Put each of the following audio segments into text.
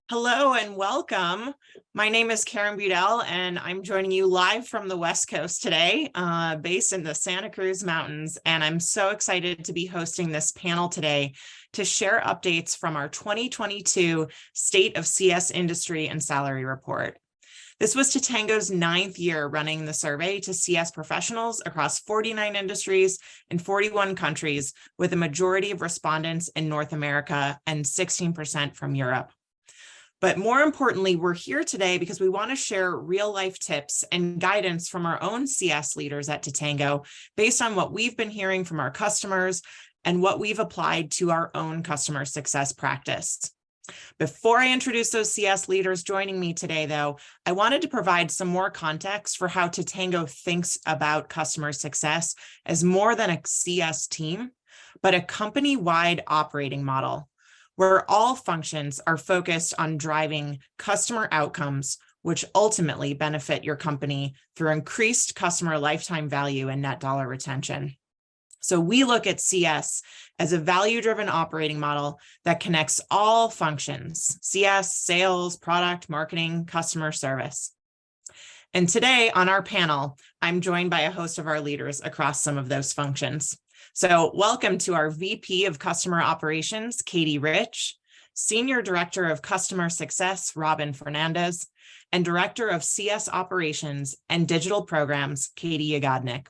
Hello and welcome. My name is Karen Budell, and I'm joining you live from the West Coast today, based in the Santa Cruz Mountains. And I'm so excited to be hosting this panel today to share updates from our 2022 State of CS Industry and Salary Report. This was Totango's 9th year running the survey to CS professionals across 49 industries in 41 countries, with a majority of respondents in North America and 16% from Europe. But more importantly, we're here today because we want to share real-life tips and guidance from our own CS leaders at Totango based on what we've been hearing from our customers and what we've applied to our own customer success practice. Before I introduce those CS leaders joining me today, though, I wanted to provide some more context for how Totango thinks about customer success as more than a CS team, but a company-wide operating model, where all functions are focused on driving customer outcomes, which ultimately benefit your company through increased customer lifetime value and net dollar retention. So we look at CS as a value-driven operating model that connects all functions: CS, sales, product, marketing, customer service. And today on our panel, I'm joined by a host of our leaders across some of those functions. So welcome to our VP of Customer Operations, Katie Rich, Senior Director of Customer Success, Robin Fernandez, and Director of CS Operations and Digital Programs, Katie Yagodnik.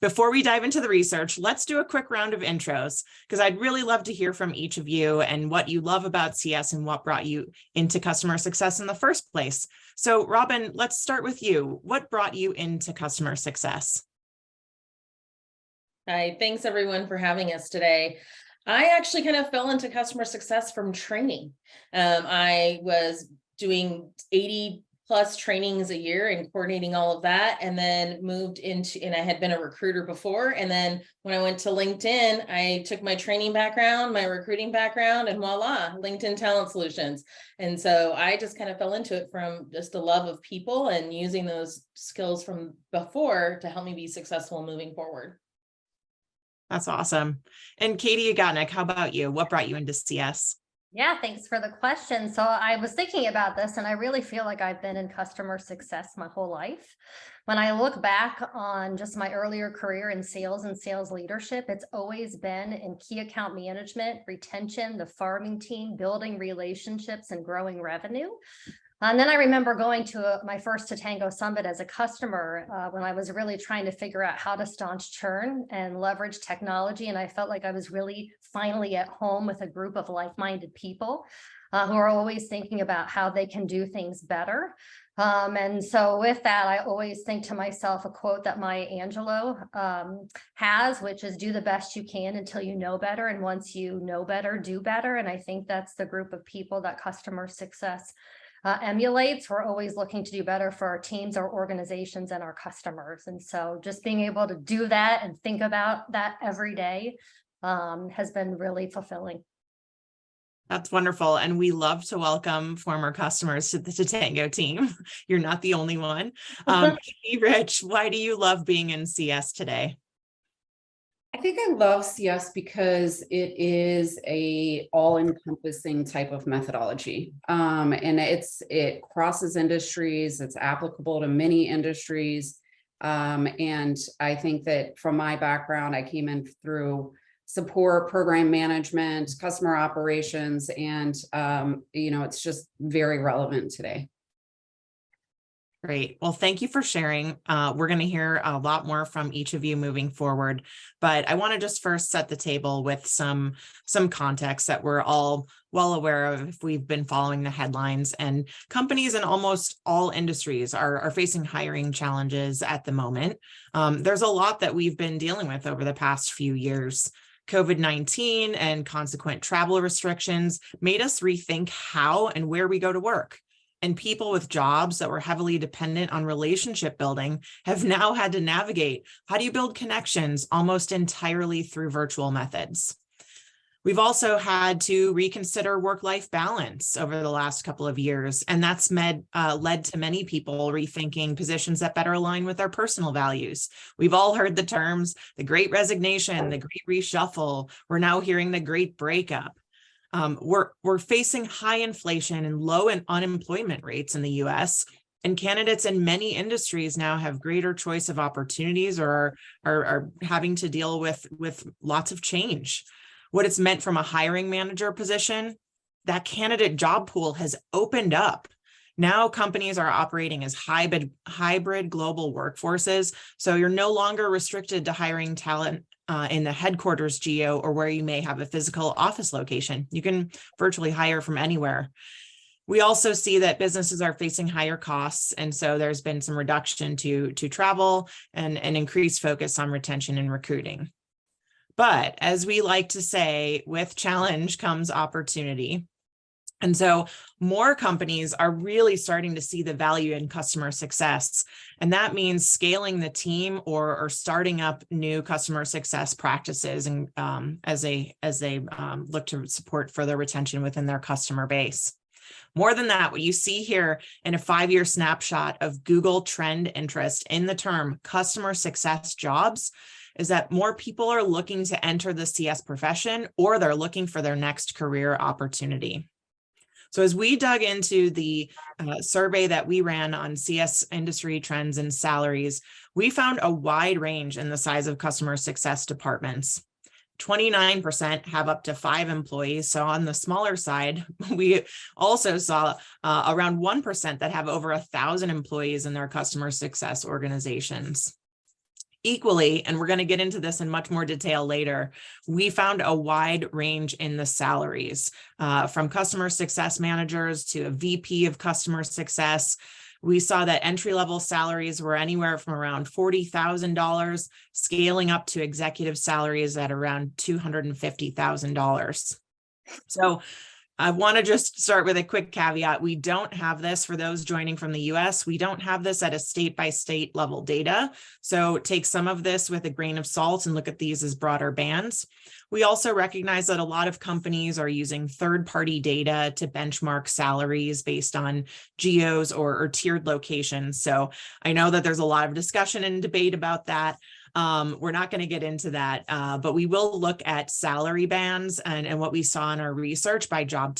Before we dive into the research, let's do a quick round of intros, because I'd really love to hear from each of you and what you love about CS and what brought you into customer success in the first place. So Robin, let's start with you. What brought you into customer success? Hi, thanks everyone for having us today. I actually kind of fell into customer success from training. I was doing 80 plus trainings a year and coordinating all of that, and then moved into, and I had been a recruiter before. And then when I went to LinkedIn, I took my training background, my recruiting background, and voila, LinkedIn Talent Solutions. And so I just kind of fell into it from just a love of people and using those skills from before to help me be successful moving forward. That's awesome. And Katie Yagodnik, how about you? What brought you into CS? Yeah, thanks for the question. So I was thinking about this, and I really feel like I've been in customer success my whole life. When I look back on just my earlier career in sales and sales leadership, it's always been in key account management, retention, the farming team, building relationships, and growing revenue. And then I remember going to my first Totango Summit as a customer when I was really trying to figure out how to staunch churn and leverage technology. And I felt like I was really finally at home with a group of like-minded people who are always thinking about how they can do things better. And so with that, I always think to myself a quote that Maya Angelou has, which is do the best you can until you know better. And once you know better, do better. And I think that's the group of people that customer success emulates. We're always looking to do better for our teams, our organizations, and our customers. And so just being able to do that and think about that every day has been really fulfilling. That's wonderful. And we love to welcome former customers to the Totango team. You're not the only one. Katie Rich, why do you love being in CS today? I think I love CS because it is a all-encompassing type of methodology. And it crosses industries, it's applicable to many industries. And I think that from my background, I came in through support, program management, customer operations, and it's just very relevant today. Great. Well, thank you for sharing. We're going to hear a lot more from each of you moving forward, but I want to just first set the table with some context that we're all well aware of if we've been following the headlines. And companies in almost all industries are facing hiring challenges at the moment. There's a lot that we've been dealing with over the past few years. COVID-19 and consequent travel restrictions made us rethink how and where we go to work. And people with jobs that were heavily dependent on relationship building have now had to navigate how do you build connections almost entirely through virtual methods. We've also had to reconsider work-life balance over the last couple of years, and that's led to many people rethinking positions that better align with their personal values. We've all heard the terms, the great resignation, the great reshuffle. We're now hearing the great breakup. We're facing high inflation and low unemployment rates in the US, and candidates in many industries now have greater choice of opportunities or are having to deal with lots of change. What it's meant from a hiring manager position, that candidate job pool has opened up. Now companies are operating as hybrid global workforces. So you're no longer restricted to hiring talent in the headquarters geo or where you may have a physical office location. You can virtually hire from anywhere. We also see that businesses are facing higher costs. And so there's been some reduction to travel and increased focus on retention and recruiting. But as we like to say, with challenge comes opportunity. And so more companies are really starting to see the value in customer success. And that means scaling the team or starting up new customer success practices and as they look to support further retention within their customer base. More than that, what you see here in a 5-year snapshot of Google trend interest in the term customer success jobs is that more people are looking to enter the CS profession or they're looking for their next career opportunity. So as we dug into the survey that we ran on CS industry trends and salaries, we found a wide range in the size of customer success departments. 29% have up to 5 employees. So on the smaller side, we also saw around 1% that have over 1,000 employees in their customer success organizations. Equally, and we're going to get into this in much more detail later, we found a wide range in the salaries from customer success managers to a VP of customer success. We saw that entry-level salaries were anywhere from around $40,000, scaling up to executive salaries at around $250,000. So I want to just start with a quick caveat. We don't have this for those joining from the US. We don't have this at a state-by-state level data. So take some of this with a grain of salt and look at these as broader bands. We also recognize that a lot of companies are using third-party data to benchmark salaries based on geos or tiered locations. So I know that there's a lot of discussion and debate about that. We're not going to get into that, but we will look at salary bands and what we saw in our research by job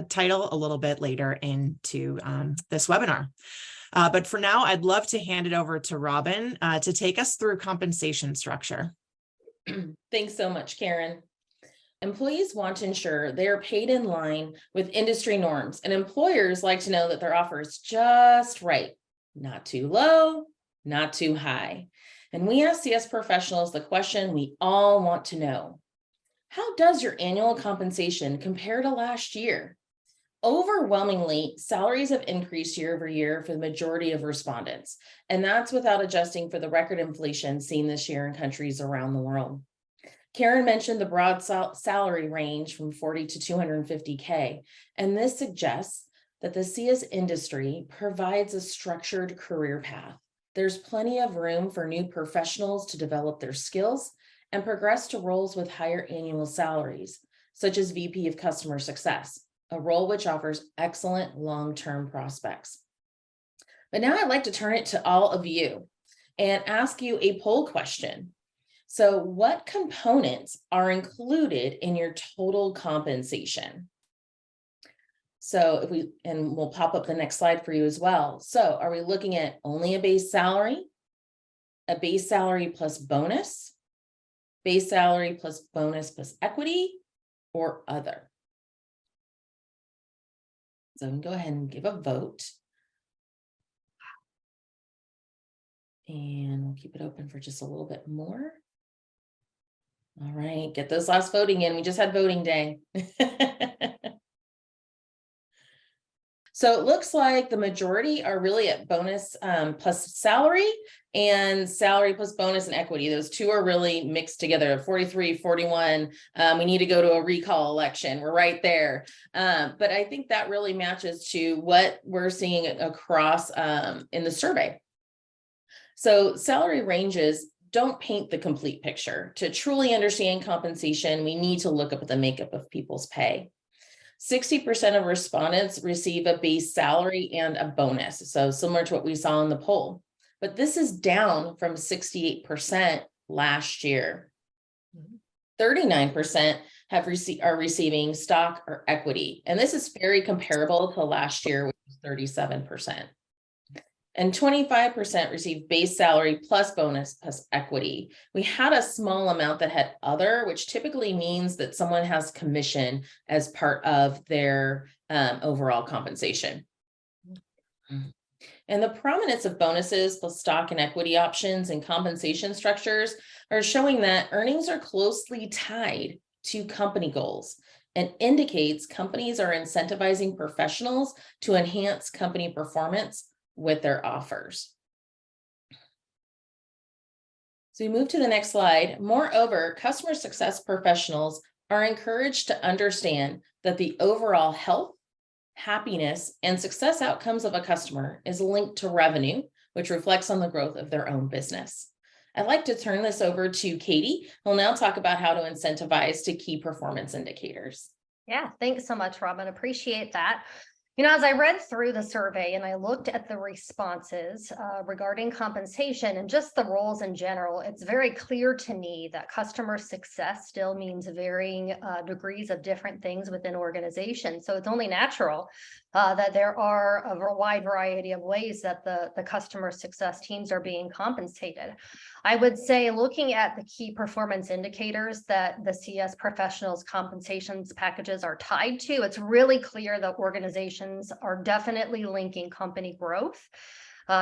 title a little bit later into this webinar. But for now, I'd love to hand it over to Robin to take us through compensation structure. Thanks so much, Karen. Employees want to ensure they are paid in line with industry norms, and employers like to know that their offer is just right, not too low, not too high. And we ask CS professionals the question we all want to know. How does your annual compensation compare to last year? Overwhelmingly, salaries have increased year over year for the majority of respondents, and that's without adjusting for the record inflation seen this year in countries around the world. Karen mentioned the broad salary range from 40 to 250K, and this suggests that the CS industry provides a structured career path. There's plenty of room for new professionals to develop their skills and progress to roles with higher annual salaries, such as VP of Customer Success, a role which offers excellent long-term prospects. But now I'd like to turn it to all of you and ask you a poll question. So what components are included in your total compensation? So we'll pop up the next slide for you as well. So are we looking at only a base salary plus bonus, base salary plus bonus plus equity, or other? So go ahead and give a vote. And we'll keep it open for just a little bit more. All right, get those last voting in. We just had voting day. So it looks like the majority are really at bonus plus salary and salary plus bonus and equity. Those two are really mixed together, 43, 41. We need to go to a recall election. We're right there. But I think that really matches to what we're seeing across in the survey. So salary ranges don't paint the complete picture. To truly understand compensation, we need to look up at the makeup of people's pay. 60% of respondents receive a base salary and a bonus, so similar to what we saw in the poll. But this is down from 68% last year. 39% are receiving stock or equity. And this is very comparable to last year, which was 37%. And 25% received base salary plus bonus plus equity. We had a small amount that had other, which typically means that someone has commission as part of their overall compensation. And the prominence of bonuses plus stock and equity options and compensation structures are showing that earnings are closely tied to company goals and indicates companies are incentivizing professionals to enhance company performance with their offers. So we move to the next slide. Moreover, customer success professionals are encouraged to understand that the overall health, happiness, and success outcomes of a customer is linked to revenue, which reflects on the growth of their own business. I'd like to turn this over to Katie, who'll now talk about how to incentivize to key performance indicators. Yeah, thanks so much, Robin. Appreciate that. You know, as I read through the survey and I looked at the responses regarding compensation and just the roles in general, it's very clear to me that customer success still means varying degrees of different things within organizations. So it's only natural that there are a wide variety of ways that the customer success teams are being compensated. I would say looking at the key performance indicators that the CS professionals' compensations packages are tied to, it's really clear that organizations are definitely linking company growth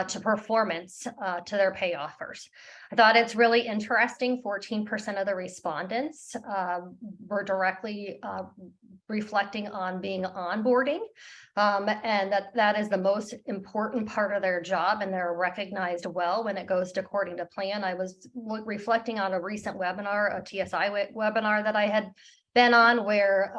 to performance to their pay offers. I thought it's really interesting. 14% of the respondents were directly reflecting on being onboarding, and that is the most important part of their job, and they're recognized well when it goes according to plan. I was reflecting on a recent webinar, a TSI webinar that I had been on, where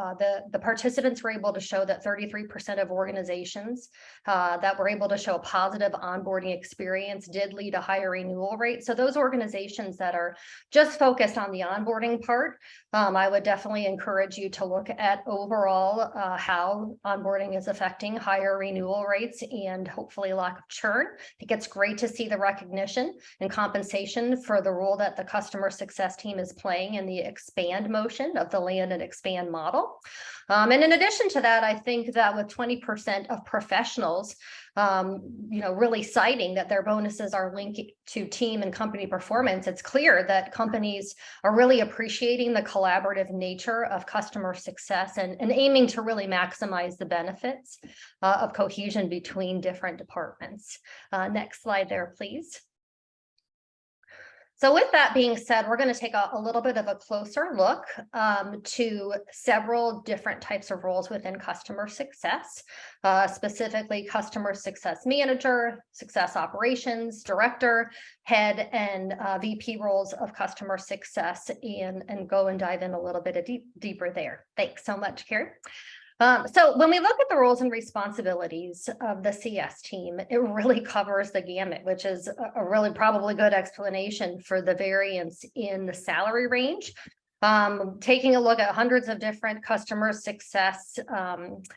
the participants were able to show that 33% of organizations that were able to show a positive onboarding experience did lead to higher renewal rates. So those organizations that are just focused on the onboarding part, I would definitely encourage you to look at overall how onboarding is affecting higher renewal rates and hopefully lack of churn. I think it's great to see the recognition and compensation for the role that the customer success team is playing in the expand motion of the land and expand model. And in addition to that, I think that with 20% of professionals, really citing that their bonuses are linked to team and company performance, it's clear that companies are really appreciating the collaborative nature of customer success and aiming to really maximize the benefits of cohesion between different departments. Next slide there, please. So with that being said, we're going to take a little bit of a closer look to several different types of roles within customer success, specifically customer success manager, success operations director, head, and VP roles of customer success, and go and dive in a little bit deeper there. Thanks so much, Karen. So when we look at the roles and responsibilities of the CS team, it really covers the gamut, which is a really probably good explanation for the variance in the salary range. Taking a look at hundreds of different customer success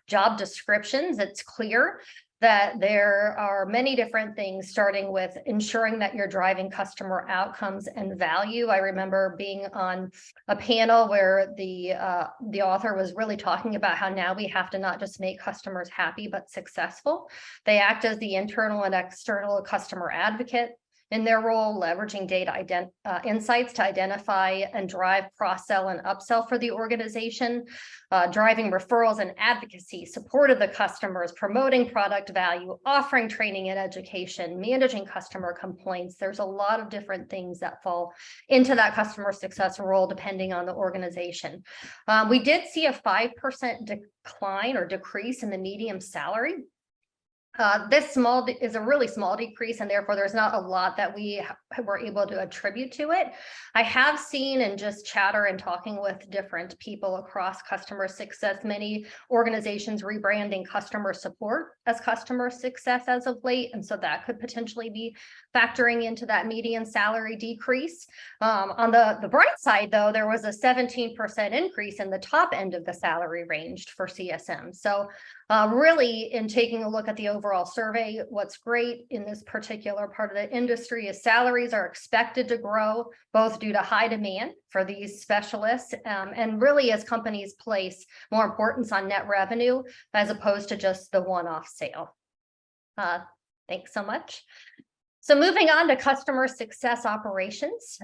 job descriptions, it's clear that there are many different things, starting with ensuring that you're driving customer outcomes and value. I remember being on a panel where the author was really talking about how now we have to not just make customers happy, but successful. They act as the internal and external customer advocate in their role, leveraging data insights to identify and drive cross-sell and upsell for the organization, driving referrals and advocacy, support of the customers, promoting product value, offering training and education, managing customer complaints. There's a lot of different things that fall into that customer success role depending on the organization. We did see a 5% decline or decrease in the median salary. This is a really small decrease, and therefore there's not a lot that we were able to attribute to it. I have seen in just chatter and talking with different people across customer success, many organizations rebranding customer support as customer success as of late, and so that could potentially be factoring into that median salary decrease. On the bright side, though, there was a 17% increase in the top end of the salary range for CSM. So really, in taking a look at the overall overall survey. What's great in this particular part of the industry is salaries are expected to grow, both due to high demand for these specialists and really as companies place more importance on net revenue as opposed to just the one-off sale. Thanks so much. So moving on to customer success operations,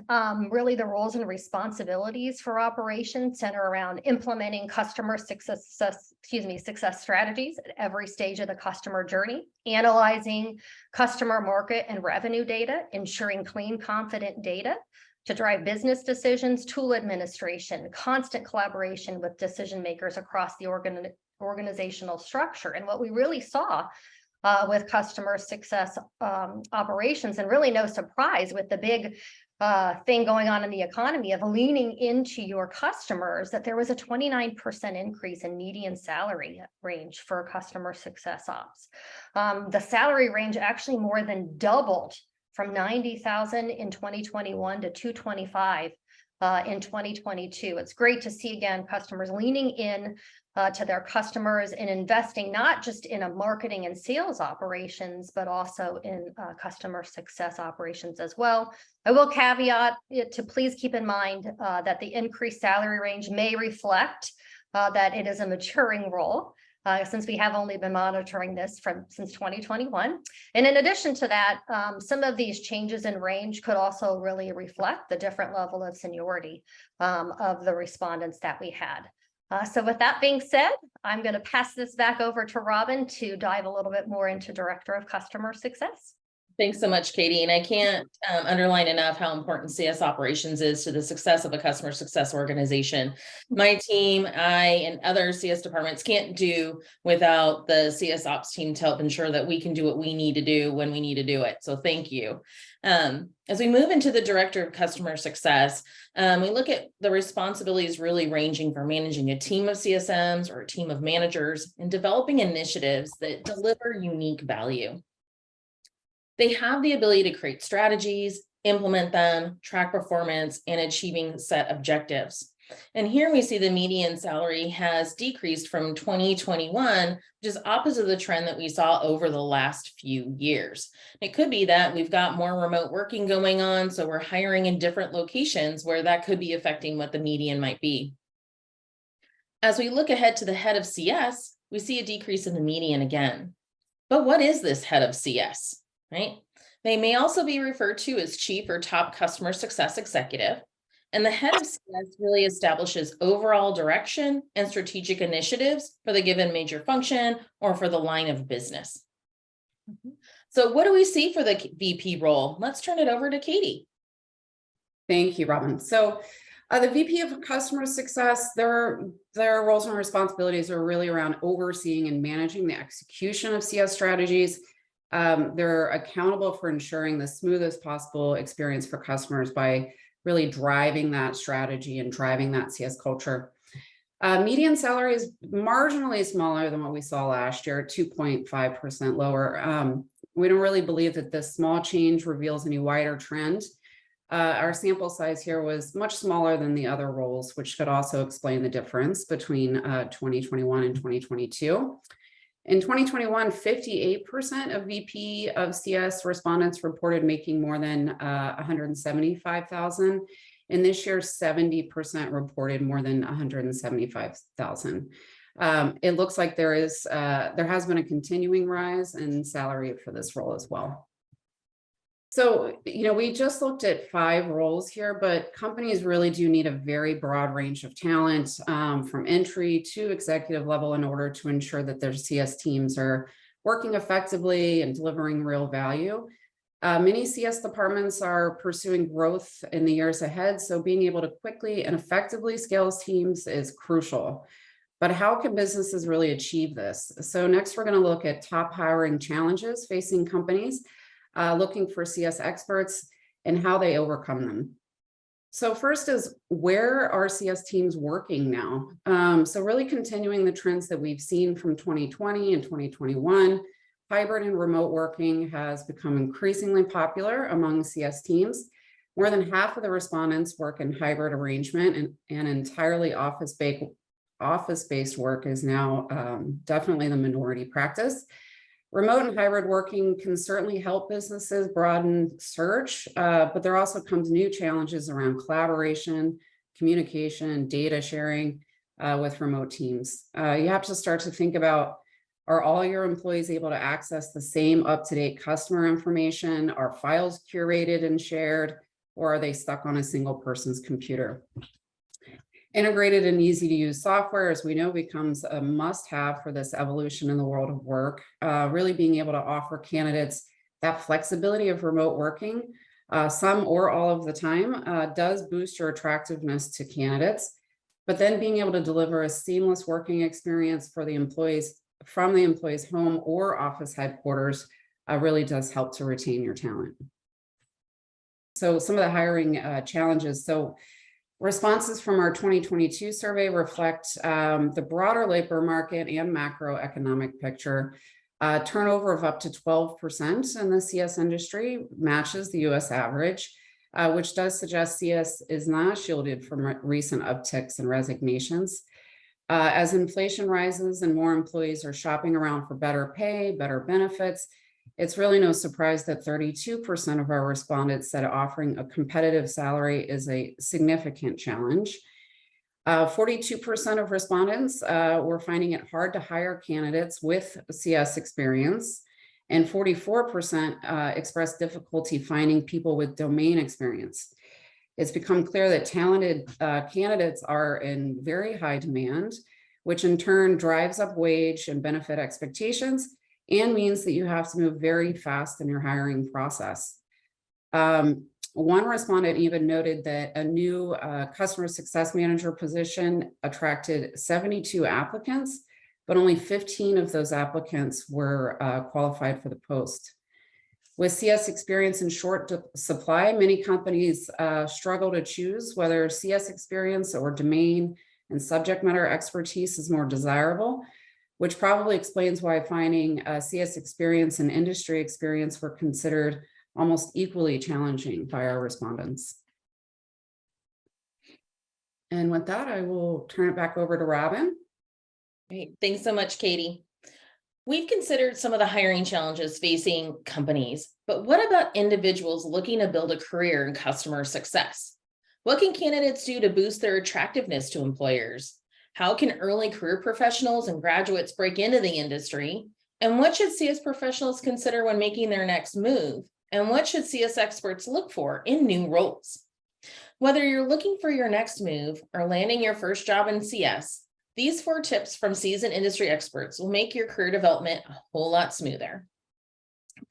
really the roles and responsibilities for operations center around implementing customer success strategies at every stage of the customer journey, analyzing customer market and revenue data, ensuring clean, confident data to drive business decisions, tool administration, constant collaboration with decision makers across the organizational structure. And what we really saw with customer success operations, and really no surprise with the big thing going on in the economy of leaning into your customers, that there was a 29% increase in median salary range for customer success ops. The salary range actually more than doubled from 90,000 in 2021 to 225 in 2022. It's great to see, again, customers leaning in to their customers and investing not just in a marketing and sales operations, but also in customer success operations as well. I will caveat it to please keep in mind that the increased salary range may reflect that it is a maturing role, since we have only been monitoring this since 2021. And in addition to that, some of these changes in range could also really reflect the different level of seniority of the respondents that we had. So with that being said, I'm going to pass this back over to Robin to dive a little bit more into Director of Customer Success. Thanks so much, Katie. And I can't underline enough how important CS operations is to the success of a customer success organization. My team, I, and other CS departments can't do without the CS ops team to help ensure that we can do what we need to do when we need to do it. So thank you. As we move into the Director of Customer Success, we look at the responsibilities really ranging from managing a team of CSMs or a team of managers and developing initiatives that deliver unique value. They have the ability to create strategies, implement them, track performance, and achieving set objectives. And here we see the median salary has decreased from 2021, which is opposite of the trend that we saw over the last few years. It could be that we've got more remote working going on, so we're hiring in different locations where that could be affecting what the median might be. As we look ahead to the head of CS, we see a decrease in the median again. But what is this head of CS? Right? They may also be referred to as chief or top customer success executive. And the head of CS really establishes overall direction and strategic initiatives for the given major function or for the line of business. So what do we see for the VP role? Let's turn it over to Katie. Thank you, Robin. So the VP of Customer Success, their roles and responsibilities are really around overseeing and managing the execution of CS strategies. They're accountable for ensuring the smoothest possible experience for customers by really driving that strategy and driving that CS culture. Median salary is marginally smaller than what we saw last year, 2.5% lower. We don't really believe that this small change reveals any wider trend. Our sample size here was much smaller than the other roles, which could also explain the difference between 2021 and 2022. In 2021, 58% of VP of CS respondents reported making more than $175,000. And this year, 70% reported more than $175,000. It looks like there has been a continuing rise in salary for this role as well. So, we just looked at 5 roles here, but companies really do need a very broad range of talent from entry to executive level in order to ensure that their CS teams are working effectively and delivering real value. Many CS departments are pursuing growth in the years ahead, so being able to quickly and effectively scale teams is crucial. But how can businesses really achieve this? So next, we're going to look at top hiring challenges facing companies. Looking for CS experts and how they overcome them. So first is, where are CS teams working now? So really continuing the trends that we've seen from 2020 and 2021, hybrid and remote working has become increasingly popular among CS teams. More than half of the respondents work in hybrid arrangement, and entirely office-based work is now definitely the minority practice. Remote and hybrid working can certainly help businesses broaden search, but there also comes new challenges around collaboration, communication, data sharing with remote teams. You have to start to think about, are all your employees able to access the same up-to-date customer information? Are files curated and shared, or are they stuck on a single person's computer? Integrated and easy to use software, as we know, becomes a must-have for this evolution in the world of work. Really being able to offer candidates that flexibility of remote working, some or all of the time, does boost your attractiveness to candidates. But then being able to deliver a seamless working experience for the employees from the employee's home or office headquarters really does help to retain your talent. So some of the hiring challenges. So responses from our 2022 survey reflect the broader labor market and macroeconomic picture. Turnover of up to 12% in the CS industry matches the US average, which does suggest CS is not shielded from recent upticks and resignations. As inflation rises and more employees are shopping around for better pay, better benefits, it's really no surprise that 32% of our respondents said offering a competitive salary is a significant challenge. 42% of respondents were finding it hard to hire candidates with CS experience, and 44% expressed difficulty finding people with domain experience. It's become clear that talented candidates are in very high demand, which in turn drives up wage and benefit expectations and means that you have to move very fast in your hiring process. One respondent even noted that a new customer success manager position attracted 72 applicants, but only 15 of those applicants were qualified for the post. With CS experience in short supply, many companies struggle to choose whether CS experience or domain and subject matter expertise is more desirable, which probably explains why finding CS experience and industry experience were considered almost equally challenging by our respondents. And with that, I will turn it back over to Robin. Great. Thanks so much, Katie. We've considered some of the hiring challenges facing companies, but what about individuals looking to build a career in customer success? What can candidates do to boost their attractiveness to employers? How can early career professionals and graduates break into the industry? And what should CS professionals consider when making their next move? And what should CS experts look for in new roles? Whether you're looking for your next move or landing your first job in CS, these 4 tips from seasoned industry experts will make your career development a whole lot smoother.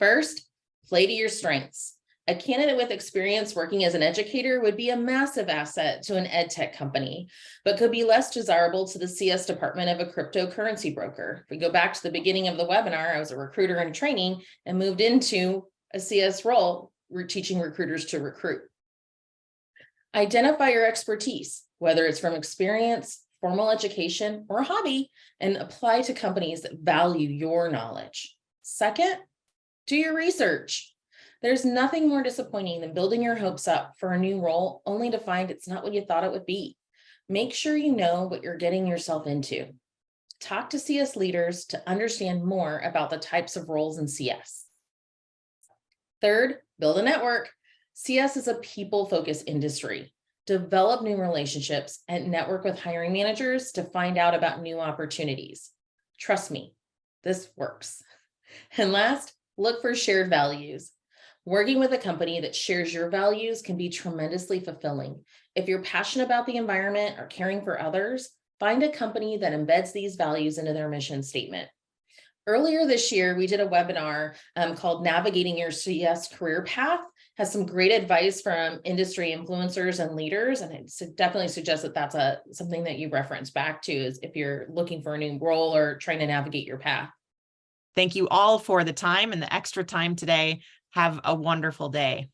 First, play to your strengths. A candidate with experience working as an educator would be a massive asset to an ed tech company, but could be less desirable to the CS department of a cryptocurrency broker. If we go back to the beginning of the webinar, I was a recruiter in training and moved into a CS role. We're teaching recruiters to recruit. Identify your expertise, whether it's from experience, formal education, or a hobby, and apply to companies that value your knowledge. Second, do your research. There's nothing more disappointing than building your hopes up for a new role only to find it's not what you thought it would be. Make sure you know what you're getting yourself into. Talk to CS leaders to understand more about the types of roles in CS. Third, build a network. CS is a people-focused industry. Develop new relationships and network with hiring managers to find out about new opportunities. Trust me, this works. And last, look for shared values. Working with a company that shares your values can be tremendously fulfilling. If you're passionate about the environment or caring for others, find a company that embeds these values into their mission statement. Earlier this year, we did a webinar called Navigating Your CS Career Path. Has some great advice from industry influencers and leaders, and I definitely suggest that that's something that you reference back to is if you're looking for a new role or trying to navigate your path. Thank you all for the time and the extra time today. Have a wonderful day.